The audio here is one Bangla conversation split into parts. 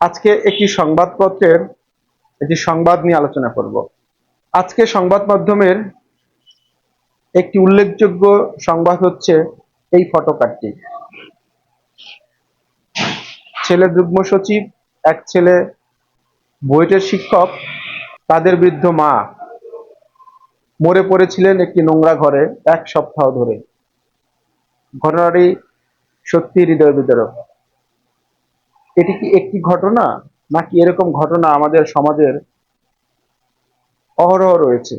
আজকে একটি সংবাদপত্রের একটি সংবাদ নিয়ে আলোচনা করব। আজকে সংবাদ মাধ্যমের একটি উল্লেখযোগ্য সংবাদ হচ্ছে এই ফটোকার্ডটি। ছেলে যুগ্ম সচিব, এক ছেলে বুয়েটের শিক্ষক, তাদের বৃদ্ধ মা মরে পড়েছিলেন একটি নোংরা ঘরে 1 সপ্তাহ ধরে। ঘটনাটি সত্যি হৃদয় বিদারক। এটি কি একটি ঘটনা, নাকি এরকম ঘটনা আমাদের সমাজের অহরহ রয়েছে?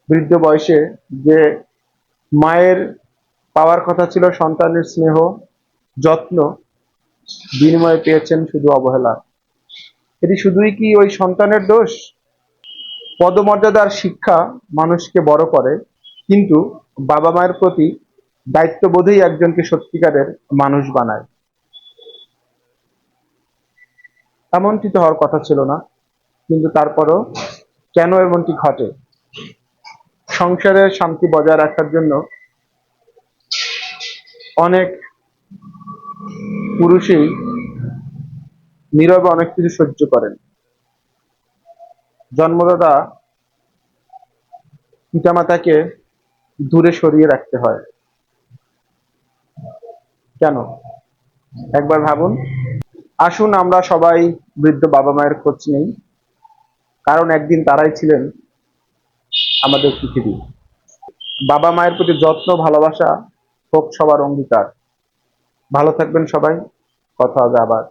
বৃদ্ধ বয়সে যে মায়ের পাওয়ার কথা ছিল সন্তানের স্নেহ, যত্ন, বিনিময়ে পেয়েছেন শুধু অবহেলা। এটি শুধুই কি ওই সন্তানের দোষ? পদমর্যাদার শিক্ষা মানুষকে বড় করে, কিন্তু বাবা মায়ের প্রতি দায়িত্ববোধই একজনকে সত্যিকারের মানুষ বানায়। এমনটি তো হওয়ার কথা ছিল না, কিন্তু তারপরও কেন এমনটি ঘটে? সংসারের শান্তি বজায় রাখার জন্য অনেক পুরুষই নীরবে অনেক কিছু সহ্য করেন। জন্মদাতা পিতামাতাকে দূরে সরিয়ে রাখতে হয়। কেন? একবার ভাবুন। আসুন আমরা সবাই বৃদ্ধ বাবা মায়ের খোঁজ নেই, কারণ একদিন তারাই ছিলেন আমাদের পৃথিবী। বাবা মায়ের প্রতি যত্ন, ভালোবাসা হোক সবার অঙ্গীকার। ভালো থাকবেন সবাই, কথা হবে আবার।